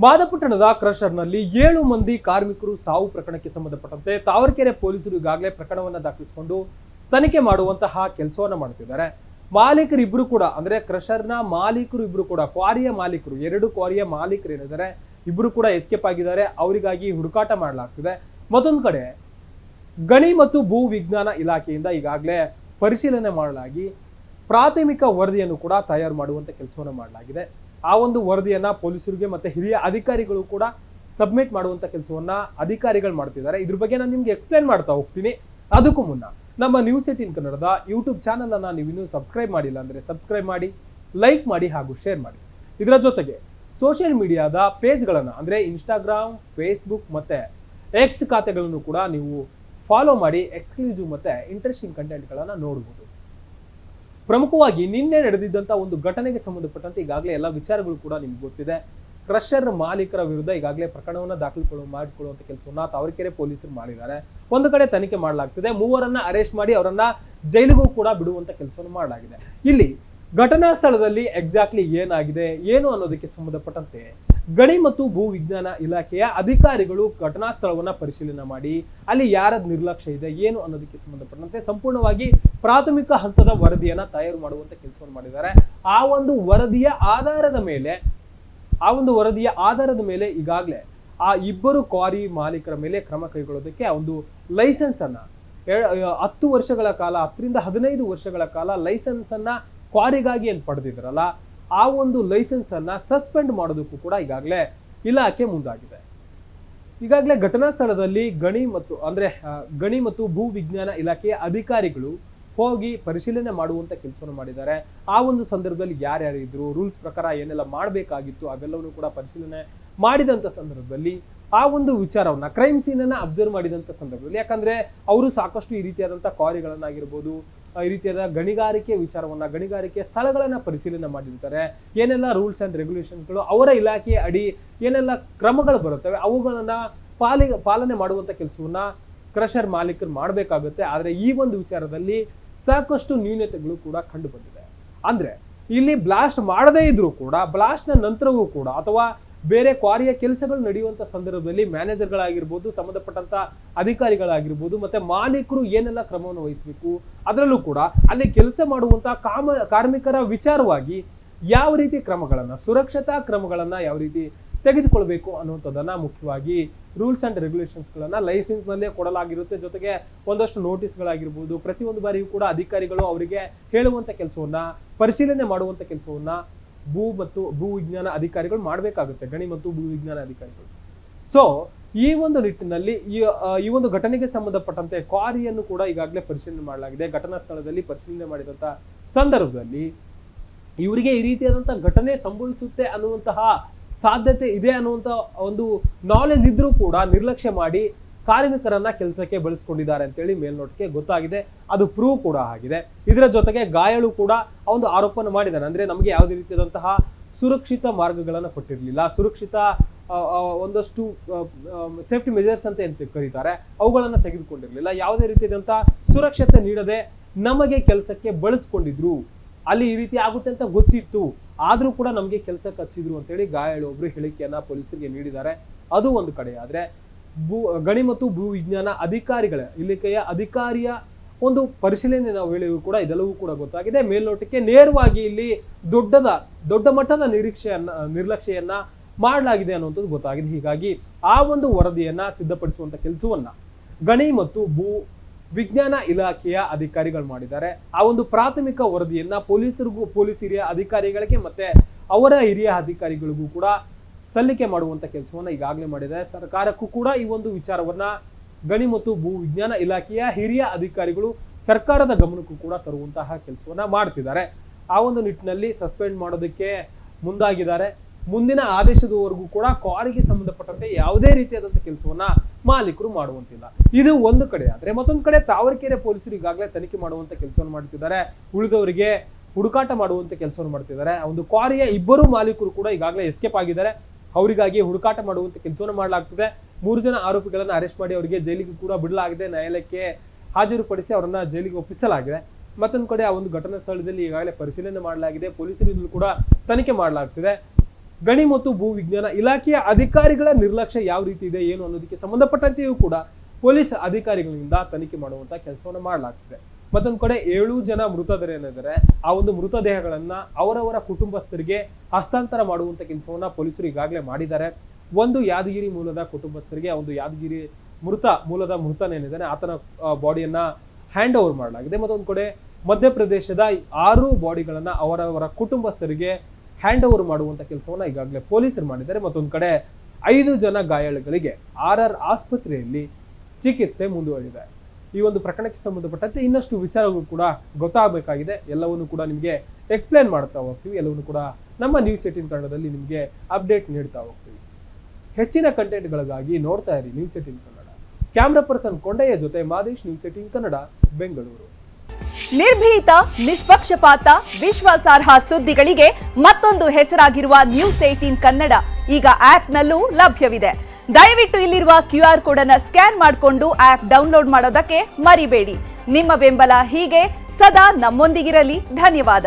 ಮಾದಪಟ್ಟಣದ ಕ್ರಷರ್ನಲ್ಲಿ 7 ಮಂದಿ ಕಾರ್ಮಿಕರು ಸಾವು ಪ್ರಕರಣಕ್ಕೆ ಸಂಬಂಧಪಟ್ಟಂತೆ ತಾವರೆಕೆರೆ ಪೊಲೀಸರು ಈಗಾಗಲೇ ಪ್ರಕರಣವನ್ನು ದಾಖಲಿಸಿಕೊಂಡು ತನಿಖೆ ಮಾಡುವಂತಹ ಕೆಲಸವನ್ನ ಮಾಡುತ್ತಿದ್ದಾರೆ. ಮಾಲೀಕರಿಬ್ಬರು ಕೂಡ ಅಂದ್ರೆ ಕ್ರಷರ್ನ ಮಾಲೀಕರು ಇಬ್ಬರು ಕೂಡ ಕ್ವಾರಿಯ ಮಾಲೀಕರು 2 ಕ್ವಾರಿಯ ಮಾಲೀಕರು ಏನಿದ್ದಾರೆ ಇಬ್ಬರು ಕೂಡ ಎಸ್ಕೇಪ್ ಆಗಿದ್ದಾರೆ. ಅವರಿಗಾಗಿ ಹುಡುಕಾಟ ಮಾಡಲಾಗ್ತಿದೆ. ಮತ್ತೊಂದು ಕಡೆ ಗಣಿ ಮತ್ತು ಭೂ ವಿಜ್ಞಾನ ಇಲಾಖೆಯಿಂದ ಈಗಾಗಲೇ ಪರಿಶೀಲನೆ ಮಾಡಲಾಗಿ ಪ್ರಾಥಮಿಕ ವರದಿಯನ್ನು ಕೂಡ ತಯಾರು ಮಾಡುವಂತ ಕೆಲಸವನ್ನು ಮಾಡಲಾಗಿದೆ. ಆ ಒಂದು ವರದಿಯನ್ನ ಪೊಲೀಸರಿಗೆ ಮತ್ತೆ ಹಿರಿಯ ಅಧಿಕಾರಿಗಳು ಕೂಡ ಸಬ್ಮಿಟ್ ಮಾಡುವಂತ ಕೆಲಸವನ್ನ ಅಧಿಕಾರಿಗಳು ಮಾಡ್ತಿದ್ದಾರೆ. ಇದ್ರ ಬಗ್ಗೆ ನಾನು ನಿಮ್ಗೆ ಎಕ್ಸ್ಪ್ಲೇನ್ ಮಾಡ್ತಾ ಹೋಗ್ತೀನಿ. ಅದಕ್ಕೂ ಮುನ್ನ ನಮ್ಮ ನ್ಯೂಸ್18 ಕನ್ನಡದ ಯೂಟ್ಯೂಬ್ ಚಾನಲ್ ಅನ್ನ ನೀವು ಇನ್ನೂ ಸಬ್ಸ್ಕ್ರೈಬ್ ಮಾಡಿಲ್ಲ ಅಂದ್ರೆ ಸಬ್ಸ್ಕ್ರೈಬ್ ಮಾಡಿ, ಲೈಕ್ ಮಾಡಿ ಹಾಗೂ ಶೇರ್ ಮಾಡಿ. ಇದರ ಜೊತೆಗೆ ಸೋಷಿಯಲ್ ಮೀಡಿಯಾದ ಪೇಜ್ಗಳನ್ನ ಅಂದ್ರೆ ಇನ್ಸ್ಟಾಗ್ರಾಮ್, ಫೇಸ್ಬುಕ್ ಮತ್ತೆ ಎಕ್ಸ್ ಖಾತೆಗಳನ್ನು ಕೂಡ ನೀವು ಫಾಲೋ ಮಾಡಿ ಎಕ್ಸ್ಕ್ಲೂಸಿವ್ ಮತ್ತೆ ಇಂಟ್ರೆಸ್ಟಿಂಗ್ ಕಂಟೆಂಟ್ಗಳನ್ನ ನೋಡಬಹುದು. ಪ್ರಮುಖವಾಗಿ ನಿನ್ನೆ ನಡೆದಿದ್ದಂತ ಒಂದು ಘಟನೆಗೆ ಸಂಬಂಧಪಟ್ಟಂತೆ ಈಗಾಗಲೇ ಎಲ್ಲ ವಿಚಾರಗಳು ಕೂಡ ನಿಮ್ಗೆ ಗೊತ್ತಿದೆ. ಕ್ರಷರ್ ಮಾಲೀಕರ ವಿರುದ್ಧ ಈಗಾಗಲೇ ಪ್ರಕರಣವನ್ನ ಮಾಡಿಕೊಳ್ಳುವಂತ ಕೆಲಸವನ್ನ ತಾವರೆಕೆರೆ ಪೊಲೀಸರು ಮಾಡಿದ್ದಾರೆ. ಒಂದು ಕಡೆ ತನಿಖೆ ಮಾಡಲಾಗ್ತಿದೆ. 3 ಅರೆಸ್ಟ್ ಮಾಡಿ ಅವರನ್ನ ಜೈಲಿಗೂ ಕೂಡ ಬಿಡುವಂತ ಕೆಲಸವನ್ನು ಮಾಡಲಾಗಿದೆ. ಇಲ್ಲಿ ಘಟನಾ ಸ್ಥಳದಲ್ಲಿ ಎಕ್ಸಾಕ್ಟ್ಲಿ ಏನಾಗಿದೆ ಏನು ಅನ್ನೋದಕ್ಕೆ ಸಂಬಂಧಪಟ್ಟಂತೆ ಗಣಿ ಮತ್ತು ಭೂ ವಿಜ್ಞಾನ ಇಲಾಖೆಯ ಅಧಿಕಾರಿಗಳು ಘಟನಾ ಸ್ಥಳವನ್ನ ಪರಿಶೀಲನೆ ಮಾಡಿ ಅಲ್ಲಿ ಯಾರದ್ ನಿರ್ಲಕ್ಷ್ಯ ಇದೆ ಏನು ಅನ್ನೋದಕ್ಕೆ ಸಂಬಂಧಪಟ್ಟಂತೆ ಸಂಪೂರ್ಣವಾಗಿ ಪ್ರಾಥಮಿಕ ಹಂತದ ವರದಿಯನ್ನ ತಯಾರು ಮಾಡುವಂತ ಕೆಲಸವನ್ನು ಮಾಡಿದ್ದಾರೆ. ಆ ಒಂದು ವರದಿಯ ಆಧಾರದ ಮೇಲೆ ಈಗಾಗಲೇ ಆ ಇಬ್ಬರು ಕ್ವಾರಿ ಮಾಲೀಕರ ಮೇಲೆ ಕ್ರಮ ಕೈಗೊಳ್ಳೋದಕ್ಕೆ ಒಂದು ಲೈಸೆನ್ಸ್ ಅನ್ನ 10 ವರ್ಷಗಳ ಕಾಲ 10 ರಿಂದ 15 ವರ್ಷಗಳ ಕಾಲ ಲೈಸೆನ್ಸ್ ಅನ್ನ ಕ್ವಾರಿಗಾಗಿ ಏನ್ ಪಡೆದಿದ್ರಲ್ಲ ಆ ಒಂದು ಲೈಸೆನ್ಸ್ ಅನ್ನ ಸಸ್ಪೆಂಡ್ ಮಾಡೋದಕ್ಕೂ ಕೂಡ ಈಗಾಗಲೇ ಇಲಾಖೆ ಮುಂದಾಗಿದೆ. ಈಗಾಗಲೇ ಘಟನಾ ಸ್ಥಳದಲ್ಲಿ ಗಣಿ ಮತ್ತು ಭೂ ವಿಜ್ಞಾನ ಇಲಾಖೆಯ ಅಧಿಕಾರಿಗಳು ಹೋಗಿ ಪರಿಶೀಲನೆ ಮಾಡುವಂತ ಕೆಲಸವನ್ನು ಮಾಡಿದ್ದಾರೆ. ಆ ಒಂದು ಸಂದರ್ಭದಲ್ಲಿ ಯಾರ್ಯಾರು ಇದ್ರು, ರೂಲ್ಸ್ ಪ್ರಕಾರ ಏನೆಲ್ಲ ಮಾಡಬೇಕಾಗಿತ್ತು ಅವೆಲ್ಲವನ್ನು ಕೂಡ ಪರಿಶೀಲನೆ ಮಾಡಿದಂತ ಸಂದರ್ಭದಲ್ಲಿ ಆ ಒಂದು ವಿಚಾರವನ್ನ ಕ್ರೈಮ್ ಸೀನ್ ಅನ್ನ ಅಬ್ಸರ್ವ್ ಮಾಡಿದಂತ ಸಂದರ್ಭದಲ್ಲಿ, ಯಾಕಂದ್ರೆ ಅವರು ಸಾಕಷ್ಟು ಈ ರೀತಿಯಾದಂತಹ ಕ್ವಾರಿಗಳನ್ನಾಗಿರ್ಬೋದು ಈ ರೀತಿಯಾದ ಗಣಿಗಾರಿಕೆ ಸ್ಥಳಗಳನ್ನ ಪರಿಶೀಲನೆ ಮಾಡಿರ್ತಾರೆ. ಏನೆಲ್ಲ ರೂಲ್ಸ್ ಅಂಡ್ ರೆಗ್ಯುಲೇಷನ್ಗಳು ಅವರ ಇಲಾಖೆಯ ಅಡಿ ಏನೆಲ್ಲ ಕ್ರಮಗಳು ಬರುತ್ತವೆ ಅವುಗಳನ್ನ ಪಾಲನೆ ಮಾಡುವಂತ ಕೆಲಸವನ್ನ ಕ್ರಷರ್ ಮಾಲೀಕರು ಮಾಡಬೇಕಾಗುತ್ತೆ. ಆದ್ರೆ ಈ ಒಂದು ವಿಚಾರದಲ್ಲಿ ಸಾಕಷ್ಟು ನ್ಯೂನತೆಗಳು ಕೂಡ ಕಂಡು ಬಂದಿದೆ. ಅಂದ್ರೆ ಇಲ್ಲಿ ಬ್ಲಾಸ್ಟ್ ಮಾಡದೇ ಇದ್ರೂ ಕೂಡ ಬ್ಲಾಸ್ಟ್ ನ ನಂತರವೂ ಕೂಡ ಅಥವಾ ಬೇರೆ ಕ್ವಾರಿಯ ಕೆಲಸಗಳು ನಡೆಯುವಂತ ಸಂದರ್ಭದಲ್ಲಿ ಮ್ಯಾನೇಜರ್ಗಳಾಗಿರ್ಬೋದು, ಸಂಬಂಧಪಟ್ಟಂತ ಅಧಿಕಾರಿಗಳಾಗಿರ್ಬೋದು ಮತ್ತೆ ಮಾಲೀಕರು ಏನೆಲ್ಲ ಕ್ರಮವನ್ನು ವಹಿಸಬೇಕು ಅದರಲ್ಲೂ ಕೂಡ ಅಲ್ಲಿ ಕೆಲಸ ಮಾಡುವಂತ ಕಾರ್ಮಿಕರ ವಿಚಾರವಾಗಿ ಯಾವ ರೀತಿ ಕ್ರಮಗಳನ್ನ ಸುರಕ್ಷತಾ ಕ್ರಮಗಳನ್ನ ಯಾವ ರೀತಿ ತೆಗೆದುಕೊಳ್ಬೇಕು ಅನ್ನುವಂಥದ್ದನ್ನ ಮುಖ್ಯವಾಗಿ ರೂಲ್ಸ್ ಅಂಡ್ ರೆಗ್ಯುಲೇಷನ್ಸ್ ಗಳನ್ನ ಲೈಸೆನ್ಸ್ ನಲ್ಲೇ ಕೊಡಲಾಗಿರುತ್ತೆ. ಜೊತೆಗೆ ಒಂದಷ್ಟು ನೋಟಿಸ್ಗಳಾಗಿರ್ಬೋದು ಪ್ರತಿಯೊಂದು ಬಾರಿಯೂ ಕೂಡ ಅಧಿಕಾರಿಗಳು ಅವರಿಗೆ ಹೇಳುವಂತ ಕೆಲಸವನ್ನ ಪರಿಶೀಲನೆ ಮಾಡುವಂತ ಕೆಲಸವನ್ನ ಭೂ ವಿಜ್ಞಾನ ಅಧಿಕಾರಿಗಳು ಮಾಡಬೇಕಾಗುತ್ತೆ, ಗಣಿ ಮತ್ತು ಭೂ ವಿಜ್ಞಾನ ಅಧಿಕಾರಿಗಳು. ಸೊ ಈ ಒಂದು ನಿಟ್ಟಿನಲ್ಲಿ ಈ ಒಂದು ಘಟನೆಗೆ ಸಂಬಂಧಪಟ್ಟಂತೆ ಕ್ವಾರಿಯನ್ನು ಕೂಡ ಈಗಾಗಲೇ ಪರಿಶೀಲನೆ ಮಾಡಲಾಗಿದೆ. ಘಟನಾ ಸ್ಥಳದಲ್ಲಿ ಪರಿಶೀಲನೆ ಮಾಡಿದಂತ ಸಂದರ್ಭದಲ್ಲಿ ಇವರಿಗೆ ಈ ರೀತಿಯಾದಂತಹ ಘಟನೆ ಸಂಭವಿಸುತ್ತೆ ಅನ್ನುವಂತಹ ಸಾಧ್ಯತೆ ಇದೆ ಅನ್ನುವಂತ ಒಂದು ನಾಲೆಜ್ ಇದ್ರೂ ಕೂಡ ನಿರ್ಲಕ್ಷ್ಯ ಮಾಡಿ ಕಾರ್ಮಿಕರನ್ನ ಕೆಲಸಕ್ಕೆ ಬಳಸ್ಕೊಂಡಿದ್ದಾರೆ ಅಂತೇಳಿ ಮೇಲ್ನೋಟಕ್ಕೆ ಗೊತ್ತಾಗಿದೆ. ಅದು ಪ್ರೂವ್ ಕೂಡ ಆಗಿದೆ. ಇದರ ಜೊತೆಗೆ ಗಾಯಾಳು ಕೂಡ ಒಂದು ಆರೋಪವನ್ನು ಮಾಡಿದ್ದಾನೆ. ಅಂದ್ರೆ ನಮಗೆ ಯಾವುದೇ ರೀತಿಯಾದಂತಹ ಸುರಕ್ಷಿತ ಮಾರ್ಗಗಳನ್ನ ಕೊಟ್ಟಿರಲಿಲ್ಲ, ಸುರಕ್ಷಿತ ಒಂದಷ್ಟು ಸೇಫ್ಟಿ ಮೆಜರ್ಸ್ ಅಂತ ಏನ್ ಕರೀತಾರೆ ಅವುಗಳನ್ನ ತೆಗೆದುಕೊಂಡಿರ್ಲಿಲ್ಲ, ಯಾವುದೇ ರೀತಿಯಾದಂತಹ ಸುರಕ್ಷತೆ ನೀಡದೆ ನಮಗೆ ಕೆಲಸಕ್ಕೆ ಬಳಸ್ಕೊಂಡಿದ್ರು, ಅಲ್ಲಿ ಈ ರೀತಿ ಆಗುತ್ತೆ ಅಂತ ಗೊತ್ತಿತ್ತು ಆದ್ರೂ ಕೂಡ ನಮಗೆ ಕೆಲಸಕ್ಕೆ ಹಚ್ಚಿದ್ರು ಅಂತೇಳಿ ಗಾಯಾಳು ಒಬ್ರು ಹೇಳಿಕೆಯನ್ನ ಪೊಲೀಸರಿಗೆ ನೀಡಿದ್ದಾರೆ. ಅದು ಒಂದು ಕಡೆ ಆದ್ರೆ ಗಣಿ ಮತ್ತು ಭೂ ವಿಜ್ಞಾನ ಅಧಿಕಾರಿಗಳ ಇಲಾಖೆಯ ಅಧಿಕಾರಿಯ ಒಂದು ಪರಿಶೀಲನೆ ನಾವು ವೇಳೆಯೂ ಕೂಡ ಇದೆಲ್ಲವೂ ಕೂಡ ಗೊತ್ತಾಗಿದೆ. ಮೇಲ್ನೋಟಕ್ಕೆ ನೇರವಾಗಿ ಇಲ್ಲಿ ದೊಡ್ಡ ಮಟ್ಟದ ನಿರ್ಲಕ್ಷ್ಯೆಯನ್ನ ಮಾಡಲಾಗಿದೆ ಅನ್ನುವಂಥದ್ದು ಗೊತ್ತಾಗಿದೆ. ಹೀಗಾಗಿ ಆ ಒಂದು ವರದಿಯನ್ನ ಸಿದ್ಧಪಡಿಸುವಂತ ಕೆಲಸವನ್ನ ಗಣಿ ಮತ್ತು ಭೂ ವಿಜ್ಞಾನ ಇಲಾಖೆಯ ಅಧಿಕಾರಿಗಳು ಮಾಡಿದ್ದಾರೆ. ಆ ಒಂದು ಪ್ರಾಥಮಿಕ ವರದಿಯನ್ನ ಪೊಲೀಸ್ ಹಿರಿಯ ಅಧಿಕಾರಿಗಳಿಗೆ ಮತ್ತೆ ಅವರ ಹಿರಿಯ ಅಧಿಕಾರಿಗಳಿಗೂ ಕೂಡ ಸಲ್ಲಿಕೆ ಮಾಡುವಂತ ಕೆಲಸವನ್ನ ಈಗಾಗಲೇ ಮಾಡಿದ್ದಾರೆ. ಸರ್ಕಾರಕ್ಕೂ ಕೂಡ ಈ ಒಂದು ವಿಚಾರವನ್ನ ಗಣಿ ಮತ್ತು ಭೂ ವಿಜ್ಞಾನ ಇಲಾಖೆಯ ಹಿರಿಯ ಅಧಿಕಾರಿಗಳು ಸರ್ಕಾರದ ಗಮನಕ್ಕೂ ಕೂಡ ತರುವಂತಹ ಕೆಲಸವನ್ನ ಮಾಡ್ತಿದ್ದಾರೆ. ಆ ಒಂದು ನಿಟ್ಟಿನಲ್ಲಿ ಸಸ್ಪೆಂಡ್ ಮಾಡೋದಕ್ಕೆ ಮುಂದಾಗಿದ್ದಾರೆ. ಮುಂದಿನ ಆದೇಶದವರೆಗೂ ಕೂಡ ಕ್ವಾರಿಗೆ ಸಂಬಂಧಪಟ್ಟಂತೆ ಯಾವುದೇ ರೀತಿಯಾದಂತಹ ಕೆಲಸವನ್ನ ಮಾಲೀಕರು ಮಾಡುವಂತಿಲ್ಲ. ಇದು ಒಂದು ಕಡೆ ಆದ್ರೆ ಮತ್ತೊಂದು ಕಡೆ ತಾವರೆಕೆರೆ ಪೊಲೀಸರು ಈಗಾಗಲೇ ತನಿಖೆ ಮಾಡುವಂತ ಕೆಲಸವನ್ನು ಮಾಡ್ತಿದ್ದಾರೆ. ಉಳಿದವರಿಗೆ ಹುಡುಕಾಟ ಮಾಡುವಂತ ಕೆಲಸವನ್ನು ಮಾಡ್ತಿದ್ದಾರೆ. ಒಂದು ಕ್ವಾರಿಯ ಇಬ್ಬರು ಮಾಲೀಕರು ಕೂಡ ಈಗಾಗಲೇ ಎಸ್ಕೇಪ್ ಆಗಿದ್ದಾರೆ. ಅವರಿಗಾಗಿ ಹುಡುಕಾಟ ಮಾಡುವಂತ ಕೆಲಸವನ್ನು ಮಾಡಲಾಗ್ತದೆ. 3 ಜನ ಆರೋಪಿಗಳನ್ನ ಅರೆಸ್ಟ್ ಮಾಡಿ ಅವರಿಗೆ ಜೈಲಿಗೆ ಕೂಡ ಬಿಡಲಾಗಿದೆ. ನ್ಯಾಯಾಲಯಕ್ಕೆ ಹಾಜರುಪಡಿಸಿ ಅವರನ್ನ ಜೈಲಿಗೆ ಒಪ್ಪಿಸಲಾಗಿದೆ. ಮತ್ತೊಂದು ಕಡೆ ಆ ಒಂದು ಘಟನಾ ಸ್ಥಳದಲ್ಲಿ ಈಗಾಗಲೇ ಪರಿಶೀಲನೆ ಮಾಡಲಾಗಿದೆ. ಪೊಲೀಸರು ಕೂಡ ತನಿಖೆ ಮಾಡಲಾಗ್ತಿದೆ. ಗಣಿ ಮತ್ತು ಭೂ ವಿಜ್ಞಾನ ಇಲಾಖೆಯ ಅಧಿಕಾರಿಗಳ ನಿರ್ಲಕ್ಷ್ಯ ಯಾವ ರೀತಿ ಇದೆ ಏನು ಅನ್ನೋದಕ್ಕೆ ಸಂಬಂಧಪಟ್ಟಂತೆಯೂ ಕೂಡ ಪೊಲೀಸ್ ಅಧಿಕಾರಿಗಳಿಂದ ತನಿಖೆ ಮಾಡುವಂತ ಕೆಲಸವನ್ನು ಮಾಡಲಾಗ್ತಿದೆ. ಮತ್ತೊಂದು ಕಡೆ 7 ಜನ ಮೃತದೇಹರಿದ್ದಾರೆ. ಆ ಒಂದು ಮೃತದೇಹಗಳನ್ನ ಅವರವರ ಕುಟುಂಬಸ್ಥರಿಗೆ ಹಸ್ತಾಂತರ ಮಾಡುವಂತ ಕೆಲಸವನ್ನ ಪೊಲೀಸರು ಈಗಾಗಲೇ ಮಾಡಿದ್ದಾರೆ. ಒಂದು ಯಾದಗಿರಿ ಮೂಲದ ಕುಟುಂಬಸ್ಥರಿಗೆ ಒಂದು ಯಾದಗಿರಿ ಮೂಲದ ಮೃತನೇನಿದ್ದಾನೆ ಆತನ ಬಾಡಿಯನ್ನ ಹ್ಯಾಂಡ್ ಓವರ್ ಮಾಡಲಾಗಿದೆ. ಮತ್ತೊಂದು ಕಡೆ ಮಧ್ಯಪ್ರದೇಶದ 6 ಬಾಡಿಗಳನ್ನ ಅವರವರ ಕುಟುಂಬಸ್ಥರಿಗೆ ಹ್ಯಾಂಡ್ ಓವರ್ ಮಾಡುವಂತ ಕೆಲಸವನ್ನ ಈಗಾಗಲೇ ಪೊಲೀಸರು ಮಾಡಿದ್ದಾರೆ. ಮತ್ತೊಂದು ಕಡೆ 5 ಜನ ಗಾಯಾಳುಗಳಿಗೆ RR ಆಸ್ಪತ್ರೆಯಲ್ಲಿ ಚಿಕಿತ್ಸೆ ಮುಂದುವರಿದೆ. ಈ ಒಂದು ಪ್ರಕರಣಕ್ಕೆ ಸಂಬಂಧಪಟ್ಟಂತೆ ಇನ್ನಷ್ಟು ವಿಚಾರಗಳು ಕೂಡ ಗೊತ್ತಾಗಬೇಕಾಗಿದೆ. ಎಲ್ಲವನ್ನು ಕೂಡ ನಿಮಗೆ ಎಕ್ಸ್ಪ್ಲೇನ್ ಮಾಡ್ತಾ ಹೋಗ್ತೀವಿ. ಎಲ್ಲವನ್ನು ಕೂಡ ನಮ್ಮ News18 ಕನ್ನಡದಲ್ಲಿ ನಿಮಗೆ ಅಪ್ಡೇಟ್ ನೀಡ್ತಾ ಹೋಗ್ತೀವಿ. ಹೆಚ್ಚಿನ ಕಂಟೆಂಟ್ಗಳಿಗಾಗಿ ನೋಡ್ತಾ ಇರಿ News18 Kannada. Camera person Kondaiah ಜೊತೆ ಮಾದೇಶ್, News18 ಕನ್ನಡ, ಬೆಂಗಳೂರು. ನಿರ್ಭೀತ, ನಿಷ್ಪಕ್ಷಪಾತ, ವಿಶ್ವಾಸಾರ್ಹ ಸುದ್ದಿಗಳಿಗೆ ಮತ್ತೊಂದು ಹೆಸರಾಗಿರುವ News18 ಕನ್ನಡ ಈಗ ಆಪ್ನಲ್ಲೂ ಲಭ್ಯವಿದೆ. ದಯವಿಟ್ಟು ಇಲ್ಲಿರುವ QR ಕೋಡ್ ಅನ್ನು ಸ್ಕ್ಯಾನ್ ಮಾಡಿಕೊಂಡು ಆಪ್ ಡೌನ್ಲೋಡ್ ಮಾಡೋದಕ್ಕೆ ಮರಿಬೇಡಿ. ನಿಮ್ಮ ಬೆಂಬಲ ಹೀಗೆ ಸದಾ ನಮ್ಮೊಂದಿಗಿರಲಿ. ಧನ್ಯವಾದ.